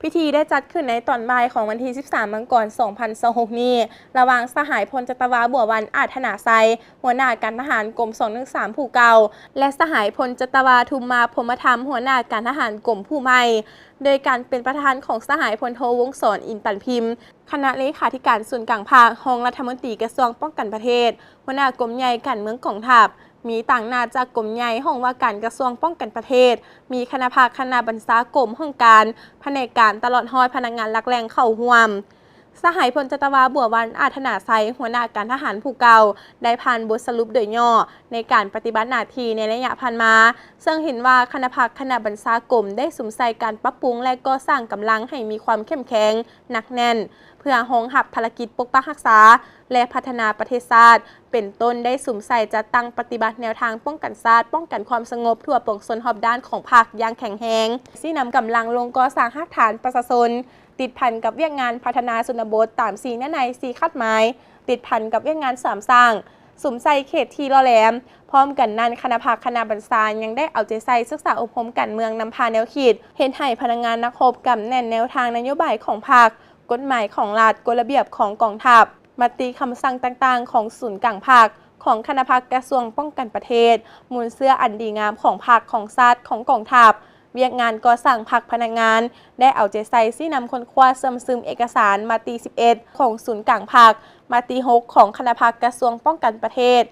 พิธีได้จัดขึ้นในตอนบ่ายของวันที่ 13 มังกร 2026 นี้ระหว่างสหายพลจัตวาบัววันอาถนาไซหัวหน้าการทหารกรม 213 ผู้เก่าและสหายพลจัตวาทุมมาพรหมธรรมหัวหน้าการทหารกรมผู้ใหม่โดยการเป็นประธานของสหายพลโทวงศรอินปันพิมพ์คณะเลขาธิการส่วนกลางภาครองรัฐมนตรีกระทรวงป้องกันประเทศหัวหน้ากรมใหญ่การเมืองกองทัพมีต่างนาจากกรมใหญ่ห้องว่าการกระทรวงป้องกันประเทศมีคณะภาคคณะบรรษากรมห้องการแผนกการตลอดห้อยพนักงานหลักแรงเข้าห่วมสหายพลจัตวาบัววันอาถนาไซหัวหน้าการทหารผู้เก่าได้ผ่านบทสรุปโดยย่อในการปฏิบัติหน้าที่ในระยะผ่านมาซึ่งเห็นว่าคณะภาคคณะบรรษากรมได้สมใส่การปรับปรุงและก็สร้างกำลังให้มีความเข้มแข็งหนักแน่นเพื่อรองรับภารกิจปกปักรักษาและพัฒนาประเทศชาติเป็นต้นได้สุ่มใส่จัดตั้งปฏิบัติแนวทางป้องกันชาติป้องกันความสงบทั่วปวงชนรอบด้านของภาคอย่างแข็งแรงที่นำกำลังลงก่อสร้างรากฐานประชาชนติดพันกับเวียกงานพัฒนาชนบทตามสีแนในสีคัดหมายติดพันกับเวียกงานสามสร้างสุ่มใส่เขตทีรอแหลมพร้อมกันนั้นคณะภาคคณะบรรษายังได้เอาใจใส่ศึกษาอบรมการเมืองนำพาแนวคิดเห็นให้พนักงานนักรบกับแน่นแนวทางนโยบายของภาคกฎหมายของรัฐกฎระเบียบของกองทัพมติคำสั่งต่างๆของศูนย์กลางภาคของคณะภาคกระทรวงป้องกันประเทศมูลเสื้ออันดีงามของภาคของชาติของกองทัพเวียกงานก่อสร้างภาคพนักงานได้เอาใจใส่ซี่นำคนคว้าซึมเอกสารมาตี 11 ของศูนย์กลางภาคมาตี 6 ของคณะภาคกระทรวงป้องกันประเทศ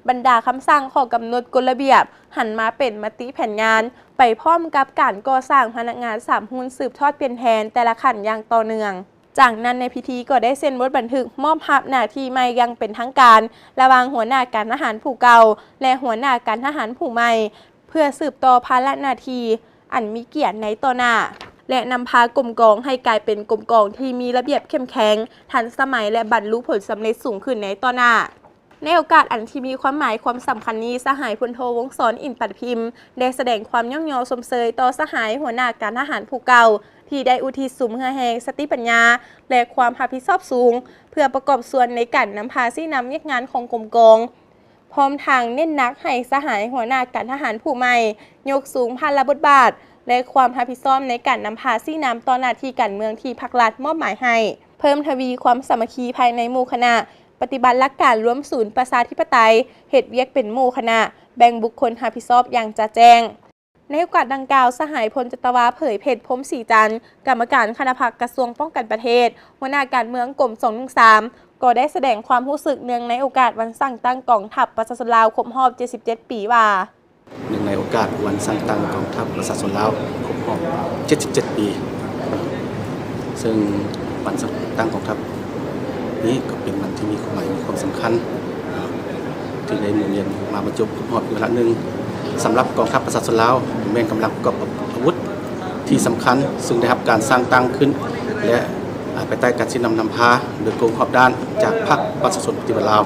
บรรดาคำสั่งข้อกำหนดกฎระเบียบหันมาเป็นมติแผนงานไปพร้อมกับการก่อสร้างพนักงาน3หุ้นสืบทอดเปลี่ยนแทนแต่ละขั้นอย่างต่อเนื่องจากนั้นในพิธีก็ได้เซ็นบทบันทึกมอบภาพหน้าที่ใหม่ยังเป็นทางการระหว่างหัวหน้าการทหารผู้เก่าและหัวหน้าการทหารผู้ใหม่เพื่อสืบต่อภาระหน้าที่อันมีเกียรติในต่อหน้าและนำพากรมกองให้กลายเป็นกรมกองที่มีระเบียบเข้มแข็งทันสมัยและบรรลุผลสำเร็จสูงขึ้นในต่อหน้าในโอกาสอันที่มีความหมายความสำคัญนี้สหายพลโทวงศรอินปันพิมพ์ได้แสดงความย่อมยอสมเสยต่อสหายหัวหน้าการทหารผู้เก่าที่ได้อุทิศสุมเฮือแหงสติปัญญาและความรับผิดชอบสูงเพื่อประกอบส่วนในการนำพาซี่นำเวียกงานของกรมกองพร้อมทางเน้นหนักให้สหายหัวหน้าการทหารผู้ใหม่ยกสูงภาระบทบาทและความรับผิดชอบในการนำพาซี่นำต่อหน้าที่การเมืองที่ภาครัฐมอบหมายให้เพิ่มทวีความสามัคคีภายในหมู่คณะปฏิบัติหลักการร่วมศูนย์ประชาธิปไตยเหตุเวียกเป็นหมู่คณะแบ่งบุคคลรับผิดชอบอย่างจะแจ้งในโอกาสดังกล่าวสหายพลจัตวาเผยเพชรพรหมศรีจันทร์กรรมการคณะภาคกระทรวงป้องกันประเทศหัวหน้าการเมืองกรม 213ก็ได้แสดงความรู้สึกเนื่องในโอกาสวันสั่งตั้งกองทัพประชาชนลาวครบรอบ77 ปีว่าเนื่องในโอกาสวันสั่งตั้งกองทัพประชาชนลาวครบรอบ77 ปีซึ่งวันสั่งตั้งกองทัพนี้ก็เป็นวันที่มีความหมายมีความสำคัญที่ได้หมุนเวียนมาบรรจบครบรอบอีกเวลาหนึ่งสำหรับกองทัพประชาชนลาวเป็นกำลังประกอบอาวุธที่สำคัญซึ่งได้รับการสร้างตั้งขึ้นและภายใต้การชี้นำพาโดยกรมขอบด้านจากพรรคประชาชนปฏิวัติลาว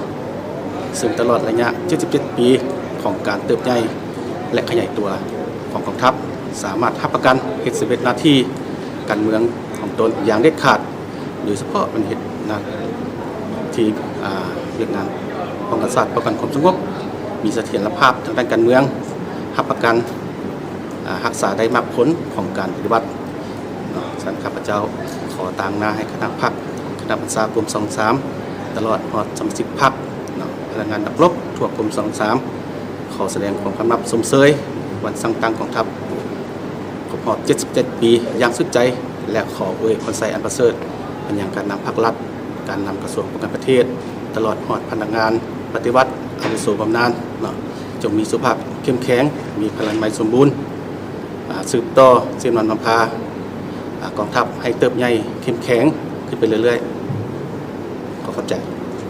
ซึ่งตลอดระยะ77 ปีของการเติบใหญ่และขยายตัวของกองทัพสามารถรับประกันเหตุ11 หน้าที่การเมืองของตนอย่างเด็ดขาดโดยเฉพาะเป็นเหตุที่เวียกงานป้องกันชาติป้องกันความสงบมีเสถียรภาพทางด้านการเมืองรับประกันรักษาได้มากผลของการปฏิบัติสันข้าพเจ้าขอตามหน้าให้คณะพรรคคณะบรรษากรม 23ตลอดหอดสมาชิกพรรคพนักงานนักรบทั่วกรม 23ขอแสดงความกำนับสมเสยวันสั่งตั้งกองทัพครบรอบ77 ปีอย่างสุดใจและขออวยพรใส่อันประเสริฐเป็นอย่างการนำภาครัฐการนำกระทรวงป้องกันประเทศตลอดหอดพนักงานปฏิวัติอาวุโสบำนาญจงมีสุขภาพเข้มแข็งมีพลังไม้สมบูรณ์สืบต่อเส้นวันนำพากองทัพให้เติบใหญ่เข้มแข็งขึ้นไปเรื่อยๆขอขอบใจ